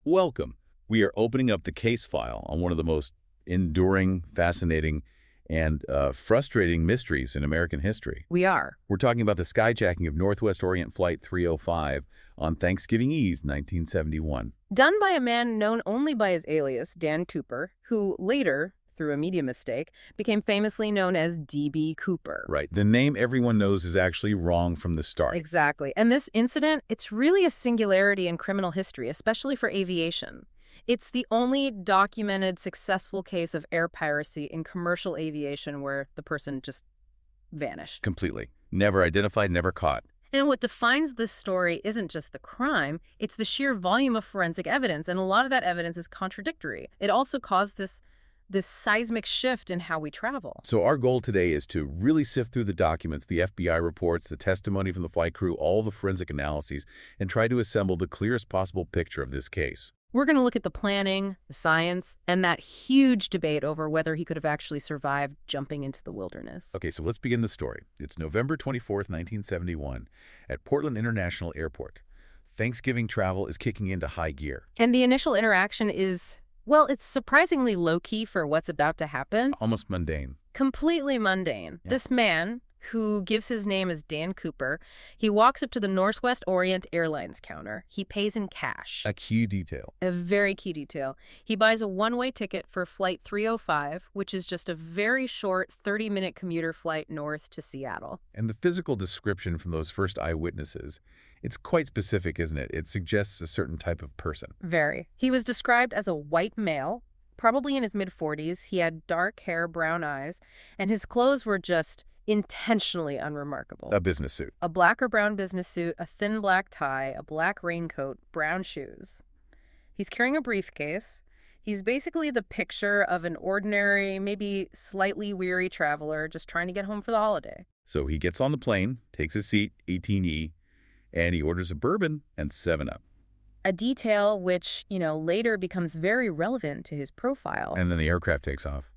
Welcome. We are opening up the case file on one of the most enduring, fascinating, and frustrating mysteries in American history. We are. We're talking about the skyjacking of Northwest Orient Flight 305 on Thanksgiving Eve, 1971. Done by a man known only by his alias, Dan Cooper, who later, through a media mistake, became famously known as D.B. Cooper. Right. The name everyone knows is actually wrong from the start. Exactly. And this incident, it's really a singularity in criminal history, especially for aviation. It's the only documented successful case of air piracy in commercial aviation where the person just vanished. Completely. Never identified, never caught. And what defines this story isn't just the crime, it's the sheer volume of forensic evidence, and a lot of that evidence is contradictory. It also caused this seismic shift in how we travel. So our goal today is to really sift through the documents, the FBI reports, the testimony from the flight crew, all the forensic analyses, and try to assemble the clearest possible picture of this case. We're going to look at the planning, the science, and that huge debate over whether he could have actually survived jumping into the wilderness. Okay, so let's begin the story. It's November 24th, 1971, at Portland International Airport. Thanksgiving travel is kicking into high gear. And the initial interaction is, well, it's surprisingly low-key for what's about to happen. Almost mundane. Completely mundane. Yeah. This man, who gives his name as Dan Cooper, he walks up to the Northwest Orient Airlines counter. He pays in cash. A key detail. A very key detail. He buys a one-way ticket for Flight 305, which is just a very short 30-minute commuter flight north to Seattle. And the physical description from those first eyewitnesses, it's quite specific, isn't it? It suggests a certain type of person. Very. He was described as a white male, probably in his mid-40s. He had dark hair, brown eyes, and his clothes were just intentionally unremarkable. A business suit. A black or brown business suit, a thin black tie, a black raincoat, brown shoes. He's carrying a briefcase. He's basically the picture of an ordinary, maybe slightly weary traveler just trying to get home for the holiday. So he gets on the plane, takes his seat, 18E, and he orders a bourbon and 7-Up. A detail which, later becomes very relevant to his profile. And then the aircraft takes off.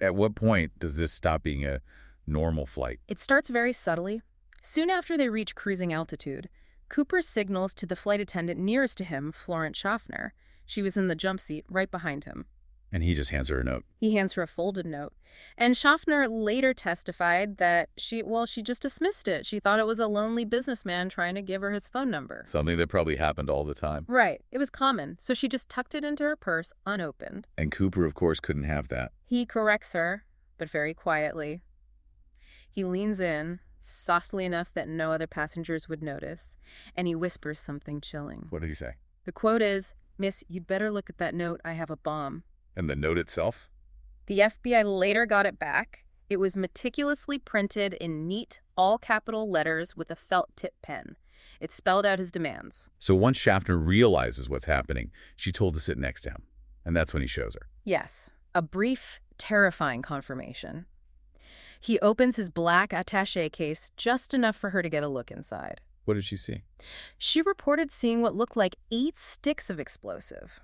At what point does this stop being a normal flight? It starts very subtly. Soon after they reach cruising altitude, Cooper signals to the flight attendant nearest to him, Florence Schaffner. She was in the jump seat right behind him. And he just hands her a note. He hands her a folded note. And Schaffner later testified that she just dismissed it. She thought it was a lonely businessman trying to give her his phone number. Something that probably happened all the time. Right. It was common. So she just tucked it into her purse, unopened. And Cooper, of course, couldn't have that. He corrects her, but very quietly. He leans in, softly enough that no other passengers would notice, and he whispers something chilling. What did he say? The quote is, "Miss, you'd better look at that note. I have a bomb." And the note itself? The FBI later got it back. It was meticulously printed in neat, all-capital letters with a felt tip pen. It spelled out his demands. So once Schaffner realizes what's happening, she told to sit next to him. And that's when he shows her. Yes, a brief, terrifying confirmation. He opens his black attaché case just enough for her to get a look inside. What did she see? She reported seeing what looked like 8 sticks of explosive.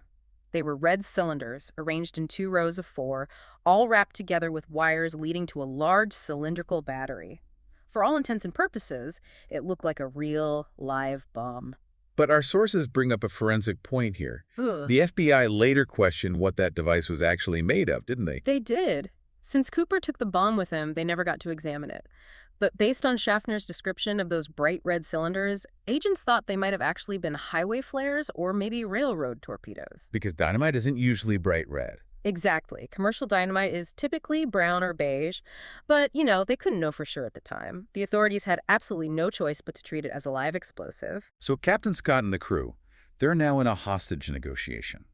They were red cylinders, arranged in 2 rows of 4, all wrapped together with wires leading to a large cylindrical battery. For all intents and purposes, it looked like a real, live bomb. But our sources bring up a forensic point here. Ugh. The FBI later questioned what that device was actually made of, didn't they? They did. Since Cooper took the bomb with him, they never got to examine it. But based on Schaffner's description of those bright red cylinders, agents thought they might have actually been highway flares or maybe railroad torpedoes. Because dynamite isn't usually bright red. Exactly. Commercial dynamite is typically brown or beige, but, they couldn't know for sure at the time. The authorities had absolutely no choice but to treat it as a live explosive. So Captain Scott and the crew, they're now in a hostage negotiation.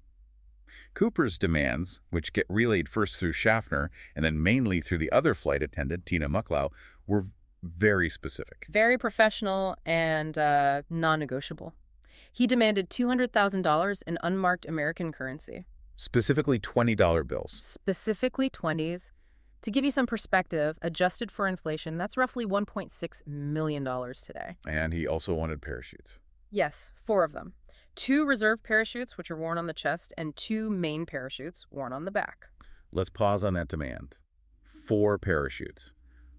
Cooper's demands, which get relayed first through Schaffner and then mainly through the other flight attendant, Tina Mucklow, were very specific. Very professional and non-negotiable. He demanded $200,000 in unmarked American currency. Specifically $20 bills. Specifically 20s. To give you some perspective, adjusted for inflation, that's roughly $1.6 million today. And he also wanted parachutes. Yes, 4 of them. 2 reserve parachutes, which are worn on the chest, and 2 main parachutes worn on the back. Let's pause on that demand. 4 parachutes.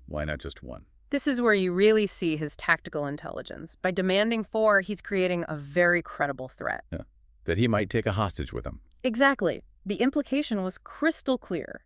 Why not just 1? This is where you really see his tactical intelligence. By demanding 4, he's creating a very credible threat. Yeah. that he might take a hostage with him. Exactly. The implication was crystal clear.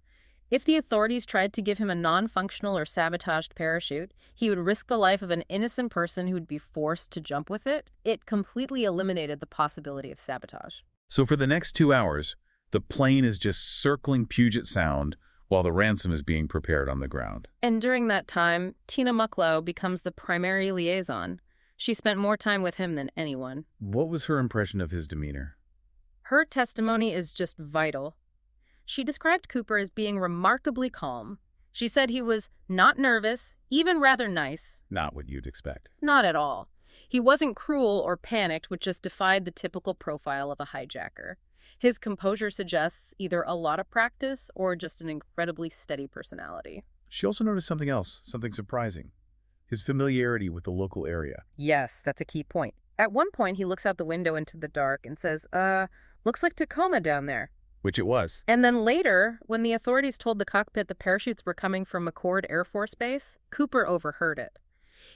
If the authorities tried to give him a non-functional or sabotaged parachute, he would risk the life of an innocent person who would be forced to jump with it. It completely eliminated the possibility of sabotage. So for the next 2 hours, the plane is just circling Puget Sound while the ransom is being prepared on the ground. And during that time, Tina Mucklow becomes the primary liaison. She spent more time with him than anyone. What was her impression of his demeanor? Her testimony is just vital. She described Cooper as being remarkably calm. She said he was not nervous, even rather nice. Not what you'd expect. Not at all. He wasn't cruel or panicked, which just defied the typical profile of a hijacker. His composure suggests either a lot of practice or just an incredibly steady personality. She also noticed something else, something surprising. His familiarity with the local area. Yes, that's a key point. At one point, he looks out the window into the dark and says, looks like Tacoma down there. Which it was. And then later, when the authorities told the cockpit the parachutes were coming from McChord Air Force Base, Cooper overheard it.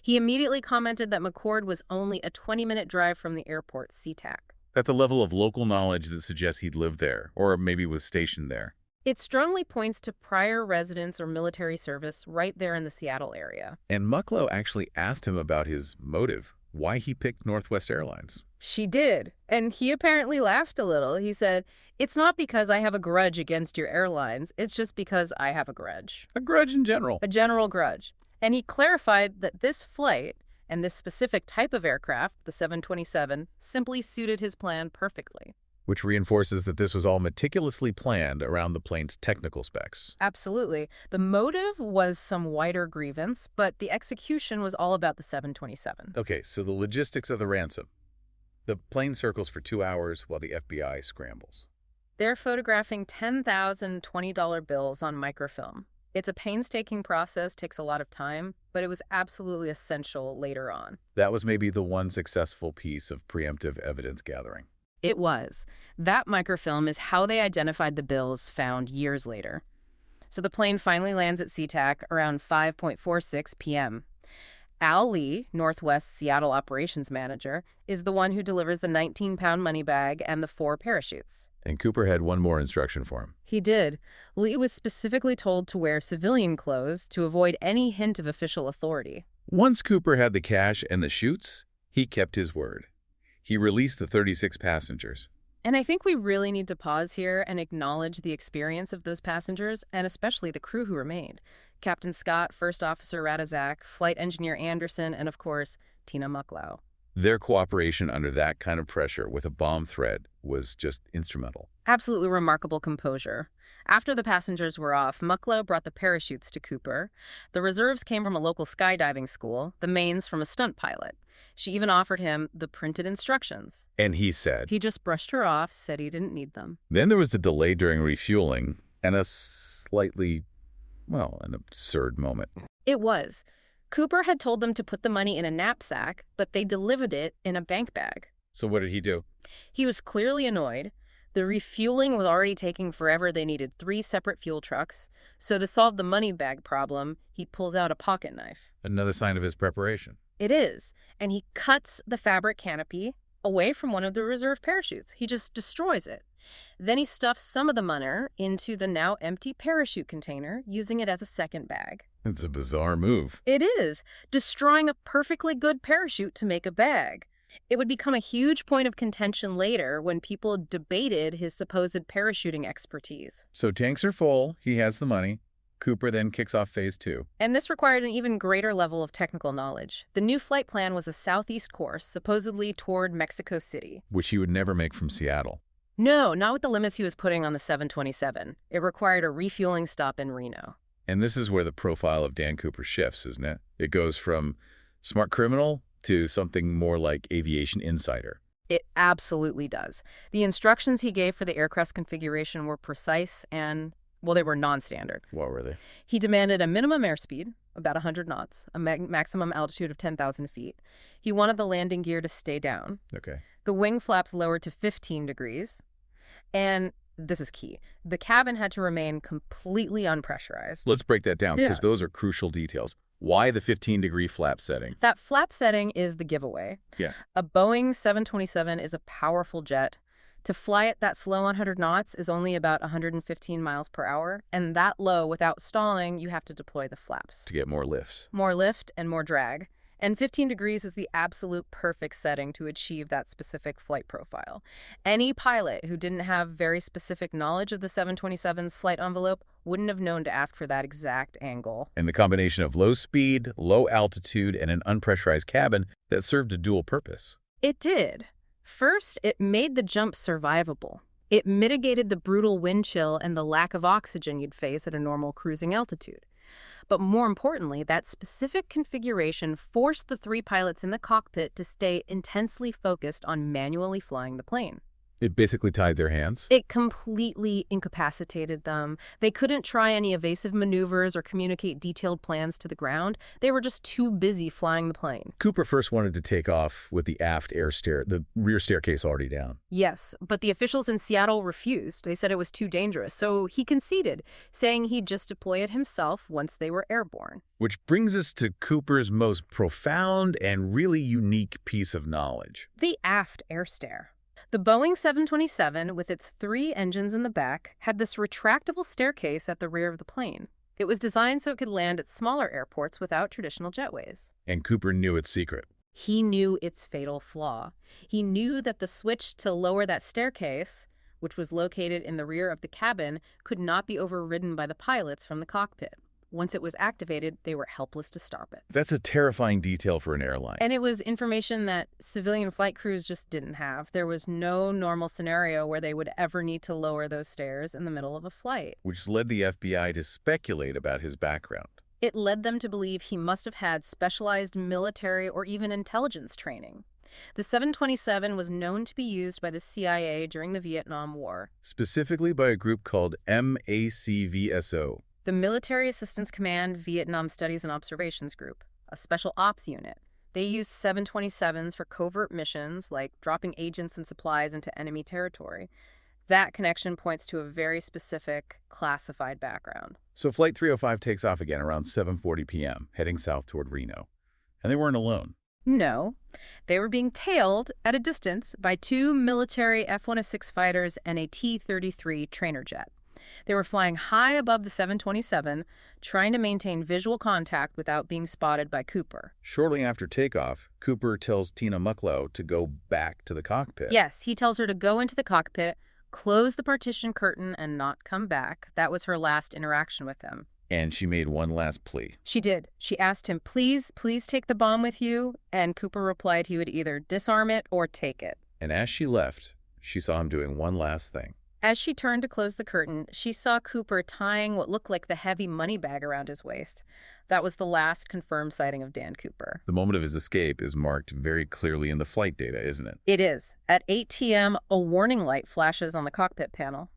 He immediately commented that McChord was only a 20-minute drive from the airport, SeaTac. That's a level of local knowledge that suggests he'd lived there, or maybe was stationed there. It strongly points to prior residence or military service right there in the Seattle area. And Mucklow actually asked him about his motive, why he picked Northwest Airlines. She did, and he apparently laughed a little. He said, "It's not because I have a grudge against your airlines, it's just because I have a grudge." A grudge in general. A general grudge. And he clarified that this flight and this specific type of aircraft, the 727, simply suited his plan perfectly. Which reinforces that this was all meticulously planned around the plane's technical specs. Absolutely. The motive was some wider grievance, but the execution was all about the 727. Okay, so the logistics of the ransom. The plane circles for 2 hours while the FBI scrambles. They're photographing $10,000 $20 bills on microfilm. It's a painstaking process, takes a lot of time, but it was absolutely essential later on. That was maybe the one successful piece of preemptive evidence gathering. It was. That microfilm is how they identified the bills found years later. So the plane finally lands at SeaTac around 5:46 p.m. Al Lee, Northwest Seattle operations manager, is the one who delivers the 19-pound money bag and the 4 parachutes. And Cooper had one more instruction for him. He did. Lee was specifically told to wear civilian clothes to avoid any hint of official authority. Once Cooper had the cash and the chutes, he kept his word. He released the 36 passengers. And I think we really need to pause here and acknowledge the experience of those passengers, and especially the crew who remained. Captain Scott, First Officer Radazak, Flight Engineer Anderson, and of course, Tina Mucklow. Their cooperation under that kind of pressure with a bomb threat was just instrumental. Absolutely remarkable composure. After the passengers were off, Mucklow brought the parachutes to Cooper. The reserves came from a local skydiving school, the mains from a stunt pilot. She even offered him the printed instructions. And he said... He just brushed her off, said he didn't need them. Then there was a delay during refueling and a slightly, an absurd moment. It was. Cooper had told them to put the money in a knapsack, but they delivered it in a bank bag. So what did he do? He was clearly annoyed. The refueling was already taking forever. They needed 3 separate fuel trucks. So to solve the money bag problem, he pulls out a pocket knife. Another sign of his preparation. It is. And he cuts the fabric canopy away from one of the reserve parachutes. He just destroys it. Then he stuffs some of the money into the now empty parachute container, using it as a second bag. It's a bizarre move. It is. Destroying a perfectly good parachute to make a bag. It would become a huge point of contention later when people debated his supposed parachuting expertise. So tanks are full. He has the money. Cooper then kicks off phase 2. And this required an even greater level of technical knowledge. The new flight plan was a southeast course, supposedly toward Mexico City. Which he would never make from Seattle. No, not with the limits he was putting on the 727. It required a refueling stop in Reno. And this is where the profile of Dan Cooper shifts, isn't it? It goes from smart criminal to something more like aviation insider. It absolutely does. The instructions he gave for the aircraft's configuration were precise and, they were non-standard. What were they? He demanded a minimum airspeed, about 100 knots, a maximum altitude of 10,000 feet. He wanted the landing gear to stay down. Okay. The wing flaps lowered to 15 degrees. And this is key. The cabin had to remain completely unpressurized. Let's break that down, because those are crucial details. Why the 15-degree flap setting? That flap setting is the giveaway. Yeah. A Boeing 727 is a powerful jet. To fly at that slow 100 knots is only about 115 miles per hour, and that low without stalling, you have to deploy the flaps. To get more lifts. More lift and more drag. And 15 degrees is the absolute perfect setting to achieve that specific flight profile. Any pilot who didn't have very specific knowledge of the 727's flight envelope wouldn't have known to ask for that exact angle. And the combination of low speed, low altitude, and an unpressurized cabin that served a dual purpose. It did. First, it made the jump survivable. It mitigated the brutal wind chill and the lack of oxygen you'd face at a normal cruising altitude. But more importantly, that specific configuration forced the 3 pilots in the cockpit to stay intensely focused on manually flying the plane. It basically tied their hands. It completely incapacitated them. They couldn't try any evasive maneuvers or communicate detailed plans to the ground. They were just too busy flying the plane. Cooper first wanted to take off with the aft the rear staircase already down. Yes, but the officials in Seattle refused. They said it was too dangerous, so he conceded, saying he'd just deploy it himself once they were airborne. Which brings us to Cooper's most profound and really unique piece of knowledge. The aft air stair. The Boeing 727, with its 3 engines in the back, had this retractable staircase at the rear of the plane. It was designed so it could land at smaller airports without traditional jetways. And Cooper knew its secret. He knew its fatal flaw. He knew that the switch to lower that staircase, which was located in the rear of the cabin, could not be overridden by the pilots from the cockpit. Once it was activated, they were helpless to stop it. That's a terrifying detail for an airline. And it was information that civilian flight crews just didn't have. There was no normal scenario where they would ever need to lower those stairs in the middle of a flight. Which led the FBI to speculate about his background. It led them to believe he must have had specialized military or even intelligence training. The 727 was known to be used by the CIA during the Vietnam War. Specifically by a group called MACVSO. The Military Assistance Command Vietnam Studies and Observations Group, a special ops unit. They used 727s for covert missions like dropping agents and supplies into enemy territory. That connection points to a very specific, classified background. So Flight 305 takes off again around 7:40 p.m., heading south toward Reno. And they weren't alone. No. They were being tailed at a distance by 2 military F-106 fighters and a T-33 trainer jet. They were flying high above the 727, trying to maintain visual contact without being spotted by Cooper. Shortly after takeoff, Cooper tells Tina Mucklow to go back to the cockpit. Yes, he tells her to go into the cockpit, close the partition curtain, and not come back. That was her last interaction with him. And she made one last plea. She did. She asked him, please take the bomb with you, and Cooper replied he would either disarm it or take it. And as she left, she saw him doing one last thing. As she turned to close the curtain, she saw Cooper tying what looked like the heavy money bag around his waist. That was the last confirmed sighting of Dan Cooper. The moment of his escape is marked very clearly in the flight data, isn't it? It is. At 8 p.m., a warning light flashes on the cockpit panel.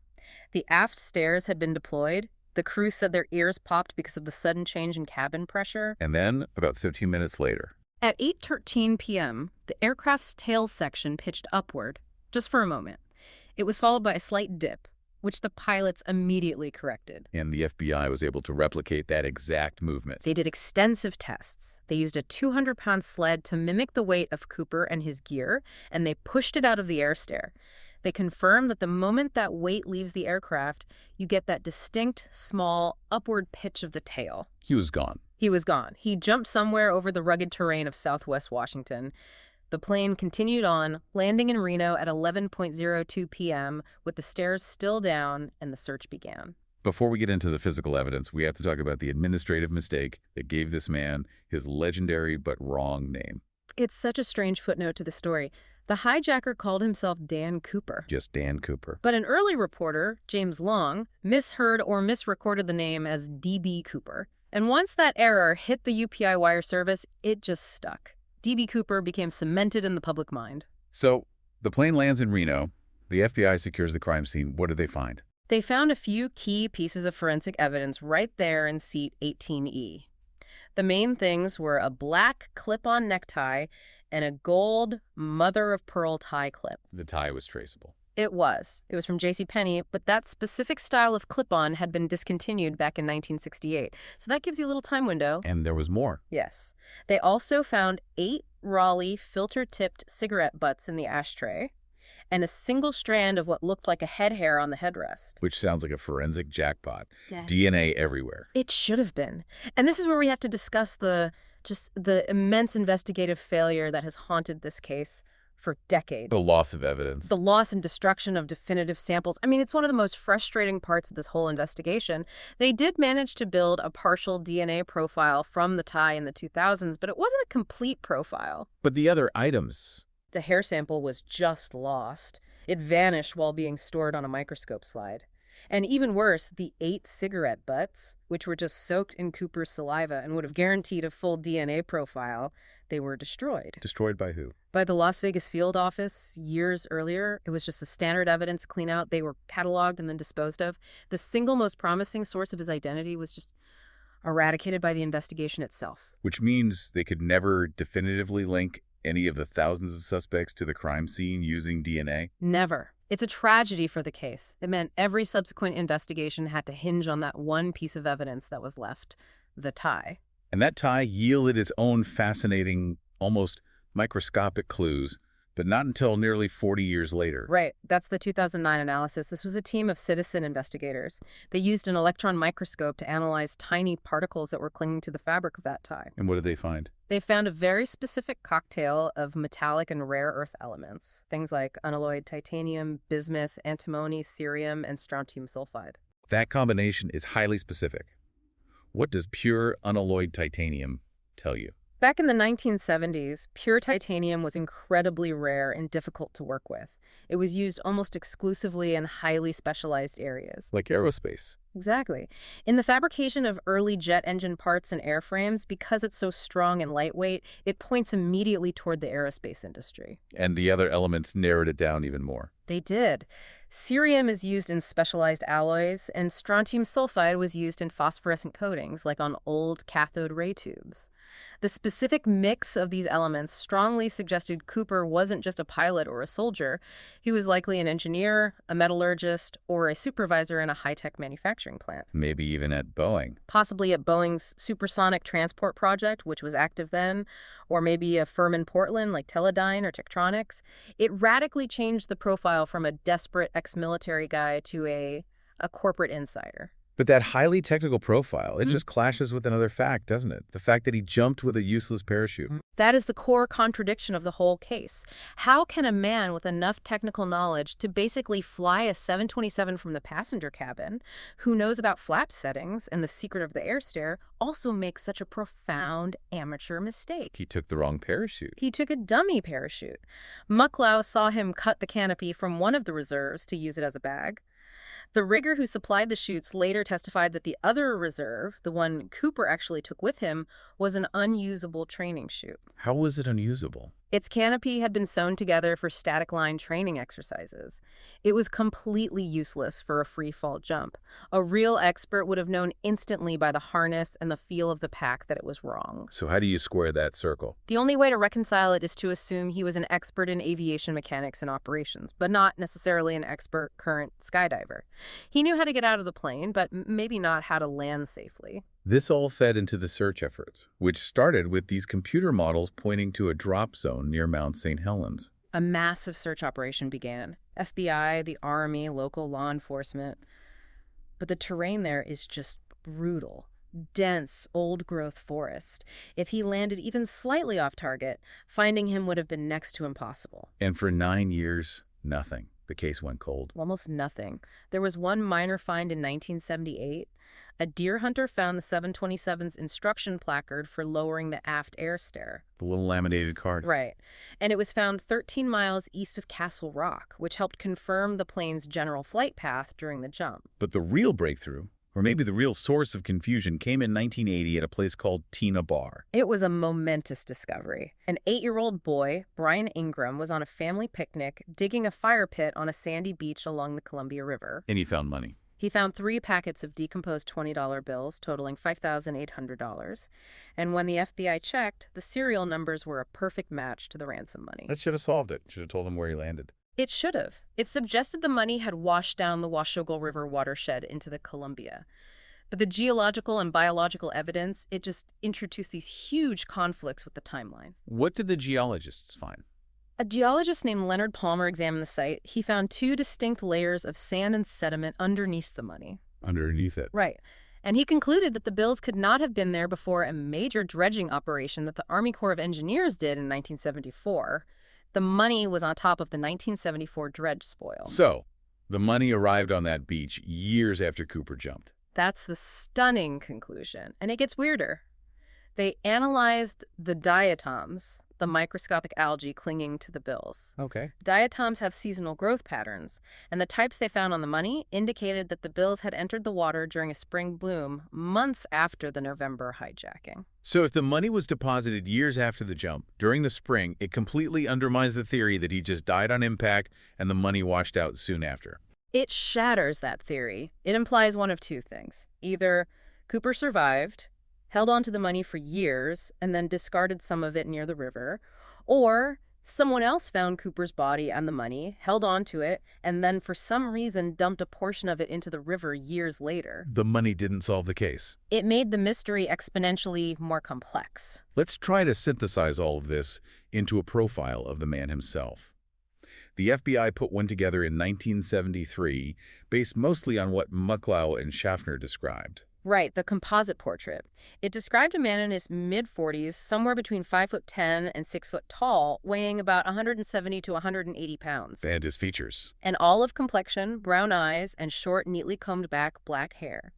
The aft stairs had been deployed. The crew said their ears popped because of the sudden change in cabin pressure. And then, about 15 minutes later. At 8:13 p.m., the aircraft's tail section pitched upward, just for a moment. It was followed by a slight dip, which the pilots immediately corrected. And the FBI was able to replicate that exact movement. They did extensive tests. They used a 200-pound sled to mimic the weight of Cooper and his gear, and they pushed it out of the air stair. They confirmed that the moment that weight leaves the aircraft, you get that distinct, small, upward pitch of the tail. He was gone. He was gone. He jumped somewhere over the rugged terrain of southwest Washington. The plane continued on, landing in Reno at 11:02 p.m. with the stairs still down, and the search began. Before we get into the physical evidence, we have to talk about the administrative mistake that gave this man his legendary but wrong name. It's such a strange footnote to the story. The hijacker called himself Dan Cooper. Just Dan Cooper. But an early reporter, James Long, misheard or misrecorded the name as D.B. Cooper. And once that error hit the UPI wire service, it just stuck. D.B. Cooper became cemented in the public mind. So, the plane lands in Reno. The FBI secures the crime scene. What did they find? They found a few key pieces of forensic evidence right there in seat 18E. The main things were a black clip-on necktie and a gold mother-of-pearl tie clip. The tie was traceable. It was. It was from JCPenney, but that specific style of clip-on had been discontinued back in 1968. So that gives you a little time window. And there was more. Yes. They also found 8 Raleigh filter-tipped cigarette butts in the ashtray. and a single strand of what looked like a head hair on the headrest. Which sounds like a forensic jackpot. Yeah. DNA everywhere. It should have been. And this is where we have to discuss the immense investigative failure that has haunted this case for decades. The loss of evidence. The loss and destruction of definitive samples. I mean, it's one of the most frustrating parts of this whole investigation. They did manage to build a partial DNA profile from the tie in the 2000s, but it wasn't a complete profile. But the other items... The hair sample was just lost. It vanished while being stored on a microscope slide. And even worse, the 8 cigarette butts, which were just soaked in Cooper's saliva and would have guaranteed a full DNA profile, they were destroyed. Destroyed by who? By the Las Vegas field office years earlier. It was just a standard evidence cleanout. They were cataloged and then disposed of. The single most promising source of his identity was just eradicated by the investigation itself. Which means they could never definitively link any of the thousands of suspects to the crime scene using DNA? Never. It's a tragedy for the case. It meant every subsequent investigation had to hinge on that one piece of evidence that was left, the tie. And that tie yielded its own fascinating, almost microscopic clues, but not until nearly 40 years later. Right. That's the 2009 analysis. This was a team of citizen investigators. They used an electron microscope to analyze tiny particles that were clinging to the fabric of that tie. And what did they find? They found a very specific cocktail of metallic and rare earth elements, things like unalloyed titanium, bismuth, antimony, cerium, and strontium sulfide. That combination is highly specific. What does pure unalloyed titanium tell you? Back in the 1970s, pure titanium was incredibly rare and difficult to work with. It was used almost exclusively in highly specialized areas. Like aerospace. Exactly. In the fabrication of early jet engine parts and airframes, because it's so strong and lightweight, it points immediately toward the aerospace industry. And the other elements narrowed it down even more. They did. Cerium is used in specialized alloys, and strontium sulfide was used in phosphorescent coatings, like on old cathode ray tubes. The specific mix of these elements strongly suggested Cooper wasn't just a pilot or a soldier. He was likely an engineer, a metallurgist, or a supervisor in a high-tech manufacturing plant. Maybe even at Boeing. Possibly at Boeing's supersonic transport project, which was active then, or maybe a firm in Portland like Teledyne or Tektronix. It radically changed the profile from a desperate ex-military guy to a corporate insider. But that highly technical profile, it just clashes with another fact, doesn't it? The fact that he jumped with a useless parachute. That is the core contradiction of the whole case. How can a man with enough technical knowledge to basically fly a 727 from the passenger cabin, who knows about flap settings and the secret of the air stair, also make such a profound amateur mistake? He took the wrong parachute. He took a dummy parachute. Mucklow saw him cut the canopy from one of the reserves to use it as a bag. The rigger who supplied the chutes later testified that the other reserve, the one Cooper actually took with him, was an unusable training chute. How was it unusable? Its canopy had been sewn together for static line training exercises. It was completely useless for a free fall jump. A real expert would have known instantly by the harness and the feel of the pack that it was wrong. So how do you square that circle? The only way to reconcile it is to assume he was an expert in aviation mechanics and operations, but not necessarily an expert current skydiver. He knew how to get out of the plane, but maybe not how to land safely. This all fed into the search efforts, which started with these computer models pointing to a drop zone near Mount St. Helens. A massive search operation began. FBI, the Army, local law enforcement. But the terrain there is just brutal. Dense, old-growth forest. If he landed even slightly off target, finding him would have been next to impossible. And for 9 years, nothing. The case went cold. Almost nothing. There was one minor find in 1978. A deer hunter found the 727's instruction placard for lowering the aft air stair. The little laminated card. Right. And it was found 13 miles east of Castle Rock, which helped confirm the plane's general flight path during the jump. But the real breakthrough, or maybe the real source of confusion, came in 1980 at a place called Tina Bar. It was a momentous discovery. An 8-year-old boy, Brian Ingram, was on a family picnic digging a fire pit on a sandy beach along the Columbia River. And he found money. He found 3 packets of decomposed $20 bills totaling $5,800. And when the FBI checked, the serial numbers were a perfect match to the ransom money. That should have solved it. Should have told him where he landed. It should have. It suggested the money had washed down the Washougal River watershed into the Columbia. But the geological and biological evidence, it just introduced these huge conflicts with the timeline. What did the geologists find? A geologist named Leonard Palmer examined the site. He found two distinct layers of sand and sediment underneath the money. Underneath it. Right. And he concluded that the bills could not have been there before a major dredging operation that the Army Corps of Engineers did in 1974. The money was on top of the 1974 dredge spoil. So, the money arrived on that beach years after Cooper jumped. That's the stunning conclusion. And it gets weirder. They analyzed the diatoms, the microscopic algae clinging to the bills. Okay. Diatoms have seasonal growth patterns, and the types they found on the money indicated that the bills had entered the water during a spring bloom months after the November hijacking. So if the money was deposited years after the jump, during the spring, it completely undermines the theory that he just died on impact and the money washed out soon after. It shatters that theory. It implies one of two things. Either Cooper survived, held on to the money for years, and then discarded some of it near the river, or someone else found Cooper's body and the money, held on to it, and then for some reason dumped a portion of it into the river years later. The money didn't solve the case. It made the mystery exponentially more complex. Let's try to synthesize all of this into a profile of the man himself. The FBI put one together in 1973, based mostly on what Mucklow and Schaffner described. Right, the composite portrait. It described a man in his mid-40s, somewhere between 5'10" and 6 foot tall, weighing about 170 to 180 pounds. And his features. An olive complexion, brown eyes, and short, neatly combed back black hair.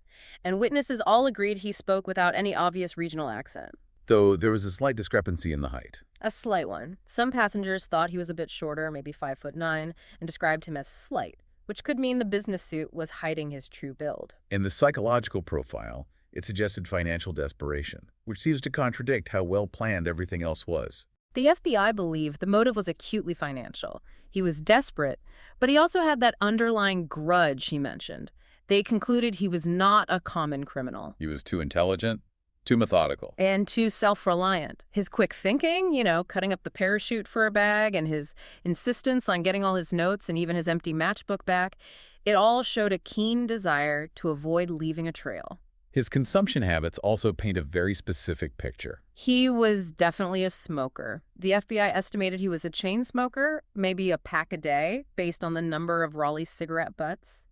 And witnesses all agreed he spoke without any obvious regional accent. Though there was a slight discrepancy in the height. A slight one. Some passengers thought he was a bit shorter, maybe 5'9", and described him as slight, which could mean the business suit was hiding his true build. In the psychological profile, it suggested financial desperation, which seems to contradict how well-planned everything else was. The FBI believed the motive was acutely financial. He was desperate, but he also had that underlying grudge he mentioned. They concluded he was not a common criminal. He was too intelligent, too methodical. And too self-reliant. His quick thinking, cutting up the parachute for a bag, and his insistence on getting all his notes and even his empty matchbook back, it all showed a keen desire to avoid leaving a trail. His consumption habits also paint a very specific picture. He was definitely a smoker. The FBI estimated he was a chain smoker, maybe a pack a day, based on the number of Raleigh's cigarette butts.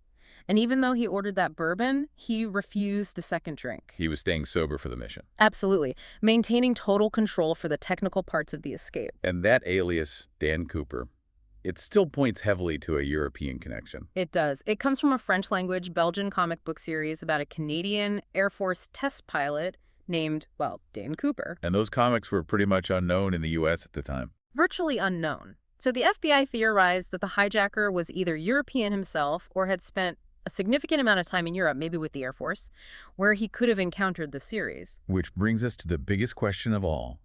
And even though he ordered that bourbon, he refused a second drink. He was staying sober for the mission. Absolutely. Maintaining total control for the technical parts of the escape. And that alias, Dan Cooper, it still points heavily to a European connection. It does. It comes from a French-language Belgian comic book series about a Canadian Air Force test pilot named, Dan Cooper. And those comics were pretty much unknown in the U.S. at the time. Virtually unknown. So the FBI theorized that the hijacker was either European himself or had spent a significant amount of time in Europe, maybe with the Air Force, where he could have encountered the series. Which brings us to the biggest question of all.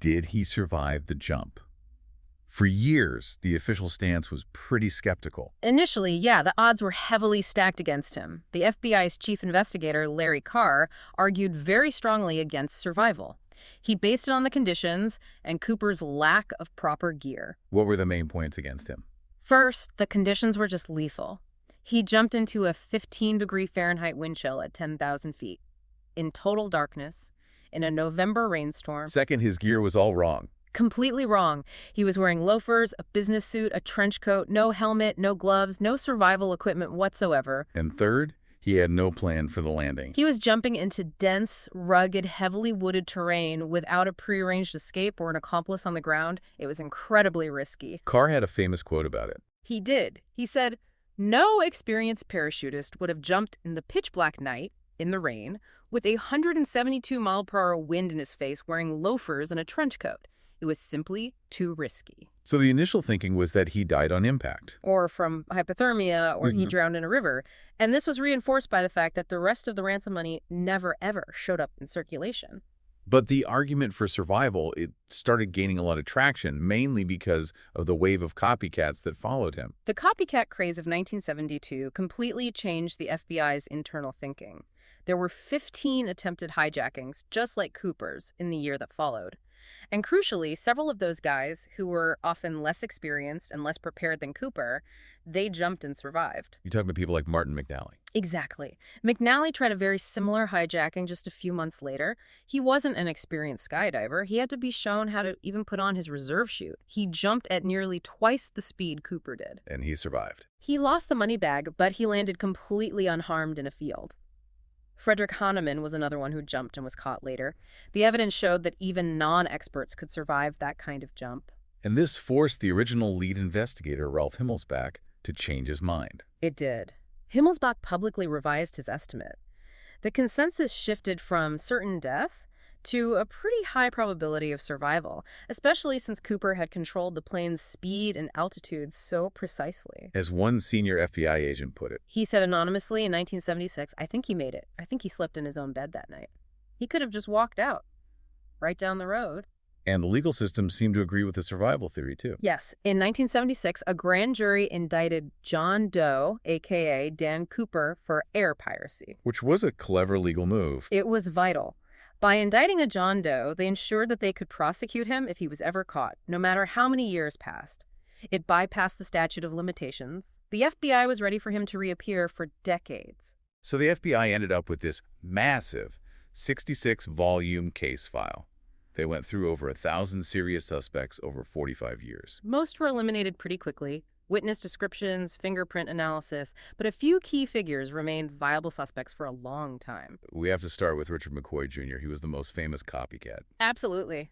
Did he survive the jump? For years, the official stance was pretty skeptical. Initially, the odds were heavily stacked against him. The FBI's chief investigator, Larry Carr, argued very strongly against survival. He based it on the conditions and Cooper's lack of proper gear. What were the main points against him? First, the conditions were just lethal. He jumped into a 15-degree Fahrenheit wind chill at 10,000 feet, in total darkness, in a November rainstorm. Second, his gear was all wrong. Completely wrong. He was wearing loafers, a business suit, a trench coat, no helmet, no gloves, no survival equipment whatsoever. And third, he had no plan for the landing. He was jumping into dense, rugged, heavily wooded terrain without a prearranged escape or an accomplice on the ground. It was incredibly risky. Carr had a famous quote about it. He did. He said, "No experienced parachutist would have jumped in the pitch-black night, in the rain, with a 172-mile-per-hour wind in his face wearing loafers and a trench coat. It was simply too risky." So the initial thinking was that he died on impact. Or from hypothermia, or he drowned in a river. And this was reinforced by the fact that the rest of the ransom money never, ever showed up in circulation. But the argument for survival, it started gaining a lot of traction, mainly because of the wave of copycats that followed him. The copycat craze of 1972 completely changed the FBI's internal thinking. There were 15 attempted hijackings, just like Cooper's, in the year that followed. And crucially, several of those guys, who were often less experienced and less prepared than Cooper, they jumped and survived. You're talking about people like Martin McNally. Exactly. McNally tried a very similar hijacking just a few months later. He wasn't an experienced skydiver. He had to be shown how to even put on his reserve chute. He jumped at nearly twice the speed Cooper did. And he survived. He lost the money bag, but he landed completely unharmed in a field. Frederick Hahnemann was another one who jumped and was caught later. The evidence showed that even non-experts could survive that kind of jump. And this forced the original lead investigator, Ralph Himmelsbach, to change his mind. It did. Himmelsbach publicly revised his estimate. The consensus shifted from certain death to a pretty high probability of survival, especially since Cooper had controlled the plane's speed and altitude so precisely. As one senior FBI agent put it, He said anonymously in 1976, "I think he made it. I think he slept in his own bed that night. He could have just walked out, right down the road." and the legal system seemed to agree with the survival theory, too. Yes, in 1976, a grand jury indicted John Doe, a.k.a. Dan Cooper, for air piracy. Which was a clever legal move. It was vital. By indicting a John Doe, they ensured that they could prosecute him if he was ever caught, no matter how many years passed. It bypassed the statute of limitations. The FBI was ready for him to reappear for decades. So the FBI ended up with this massive 66-volume case file. They went through over 1,000 serious suspects over 45 years. Most were eliminated pretty quickly. Witness descriptions, fingerprint analysis, but a few key figures remained viable suspects for a long time. We have to start with Richard McCoy Jr. He was the most famous copycat. Absolutely.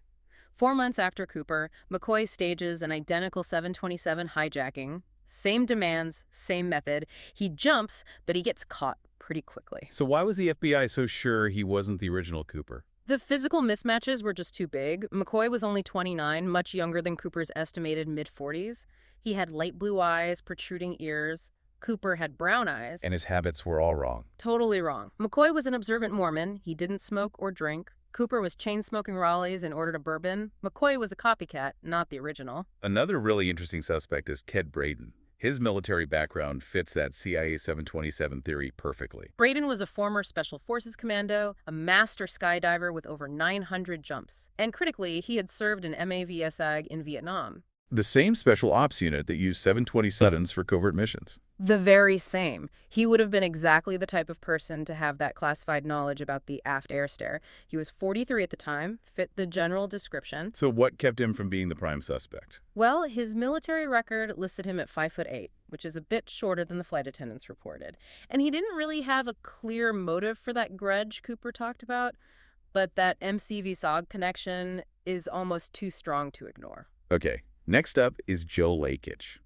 4 months after Cooper, McCoy stages an identical 727 hijacking. Same demands, same method. He jumps, but he gets caught pretty quickly. So why was the FBI so sure he wasn't the original Cooper? The physical mismatches were just too big. McCoy was only 29, much younger than Cooper's estimated mid-40s. He had light blue eyes, protruding ears. Cooper had brown eyes. And his habits were all wrong. Totally wrong. McCoy was an observant Mormon. He didn't smoke or drink. Cooper was chain-smoking Raleighs and ordered a bourbon. McCoy was a copycat, not the original. Another really interesting suspect is Ted Braden. His military background fits that CIA 727 theory perfectly. Braden was a former Special Forces commando, a master skydiver with over 900 jumps. And critically, he had served in MAVSAG in Vietnam. The same special ops unit that used 727s for covert missions. The very same. He would have been exactly the type of person to have that classified knowledge about the aft air stair. He was 43 at the time, fit the general description. So what kept him from being the prime suspect? Well, his military record listed him at 5'8", which is a bit shorter than the flight attendants reported. And he didn't really have a clear motive for that grudge Cooper talked about, but that MCV-SOG connection is almost too strong to ignore. Okay, next up is Joe Lakich.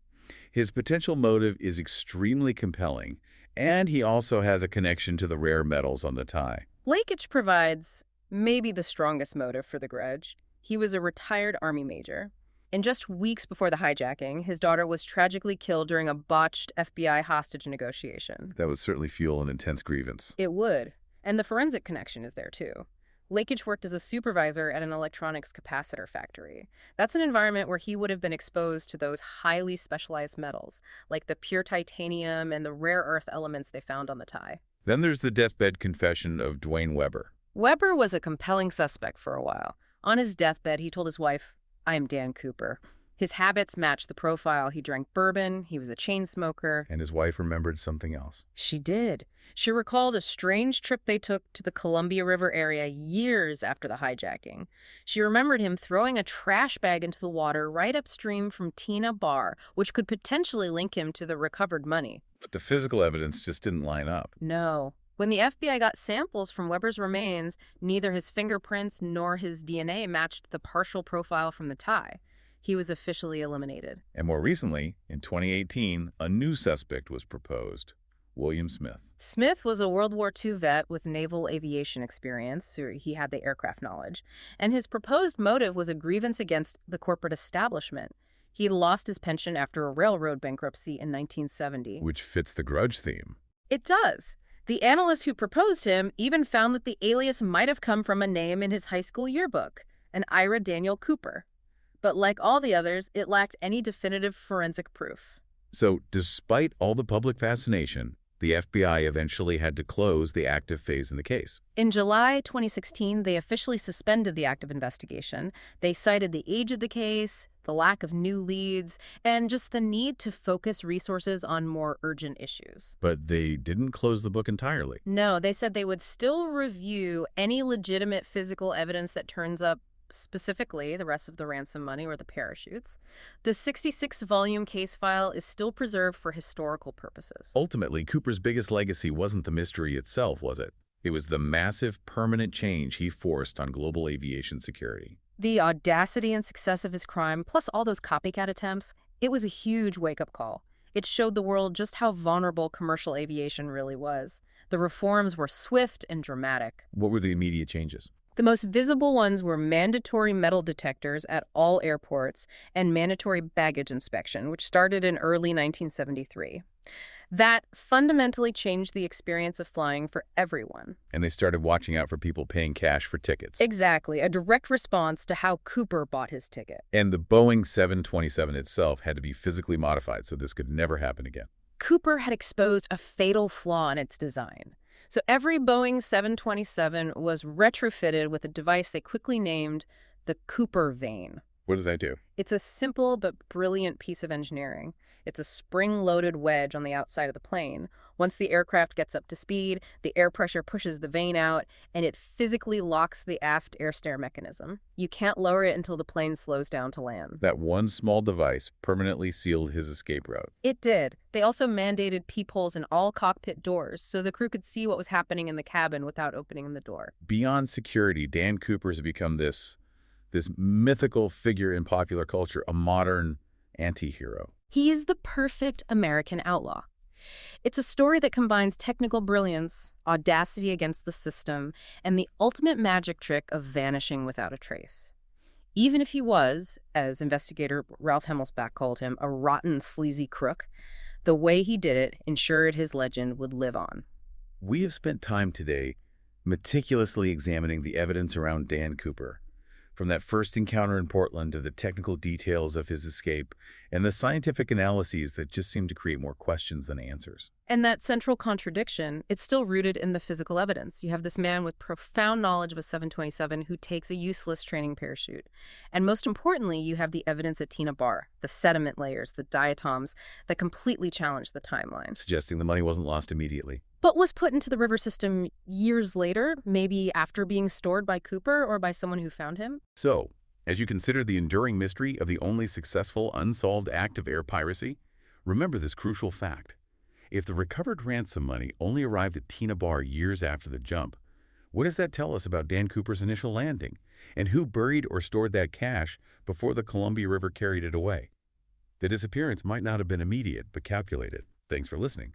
His potential motive is extremely compelling, and he also has a connection to the rare metals on the tie. Lakich provides maybe the strongest motive for the grudge. He was a retired Army major. And just weeks before the hijacking, his daughter was tragically killed during a botched FBI hostage negotiation. That would certainly fuel an intense grievance. It would. And the forensic connection is there, too. Lakich worked as a supervisor at an electronics capacitor factory. That's an environment where he would have been exposed to those highly specialized metals, like the pure titanium and the rare earth elements they found on the tie. Then there's the deathbed confession of Dwayne Weber. Weber was a compelling suspect for a while. On his deathbed, he told his wife, "I am Dan Cooper." His habits matched the profile. He drank bourbon, he was a chain smoker. And his wife remembered something else. She did. She recalled a strange trip they took to the Columbia River area years after the hijacking. She remembered him throwing a trash bag into the water right upstream from Tina Bar, which could potentially link him to the recovered money. But the physical evidence just didn't line up. No. When the FBI got samples from Weber's remains, neither his fingerprints nor his DNA matched the partial profile from the tie. He was officially eliminated. And more recently, in 2018, a new suspect was proposed, William Smith. Smith was a World War II vet with naval aviation experience, so he had the aircraft knowledge. And his proposed motive was a grievance against the corporate establishment. He lost his pension after a railroad bankruptcy in 1970. Which fits the grudge theme. It does. The analyst who proposed him even found that the alias might have come from a name in his high school yearbook, an Ira Daniel Cooper. But like all the others, it lacked any definitive forensic proof. So, despite all the public fascination, The FBI eventually had to close the active phase in the case. In July 2016, they officially suspended the active investigation. They cited the age of the case, the lack of new leads, and just the need to focus resources on more urgent issues. But they didn't close the book entirely. No, they said they would still review any legitimate physical evidence that turns up, specifically the rest of the ransom money or the parachutes. The 66-volume case file is still preserved for historical purposes. Ultimately, Cooper's biggest legacy wasn't the mystery itself, was it? It was the massive, permanent change he forced on global aviation security. The audacity and success of his crime, plus all those copycat attempts, it was a huge wake-up call. It showed the world just how vulnerable commercial aviation really was. The reforms were swift and dramatic. What were the immediate changes? The most visible ones were mandatory metal detectors at all airports and mandatory baggage inspection, which started in early 1973. That fundamentally changed the experience of flying for everyone. And they started watching out for people paying cash for tickets. Exactly, a direct response to how Cooper bought his ticket. And the Boeing 727 itself had to be physically modified so this could never happen again. Cooper had exposed a fatal flaw in its design. So every Boeing 727 was retrofitted with a device they quickly named the Cooper vane. What does that do? It's a simple but brilliant piece of engineering. It's a spring-loaded wedge on the outside of the plane. Once the aircraft gets up to speed, the air pressure pushes the vane out, and it physically locks the aft air stair mechanism. You can't lower it until the plane slows down to land. That one small device permanently sealed his escape route. It did. They also mandated peepholes in all cockpit doors so the crew could see what was happening in the cabin without opening the door. Beyond security, Dan Cooper has become this mythical figure in popular culture, a modern anti-hero. He's the perfect American outlaw. It's a story that combines technical brilliance, audacity against the system, and the ultimate magic trick of vanishing without a trace. Even if he was, as investigator Ralph Hemmelsbach called him, a rotten, sleazy crook, the way he did it ensured his legend would live on. We have spent time today meticulously examining the evidence around Dan Cooper, from that first encounter in Portland to the technical details of his escape and the scientific analyses that just seem to create more questions than answers. And that central contradiction, it's still rooted in the physical evidence. You have this man with profound knowledge of a 727 who takes a useless training parachute. And most importantly, you have the evidence at Tina Bar, the sediment layers, the diatoms that completely challenge the timeline. Suggesting the money wasn't lost immediately. But was put into the river system years later, maybe after being stored by Cooper or by someone who found him? So, as you consider the enduring mystery of the only successful unsolved act of air piracy, remember this crucial fact. If the recovered ransom money only arrived at Tina Bar years after the jump, what does that tell us about Dan Cooper's initial landing? And who buried or stored that cash before the Columbia River carried it away? The disappearance might not have been immediate, but calculated. Thanks for listening.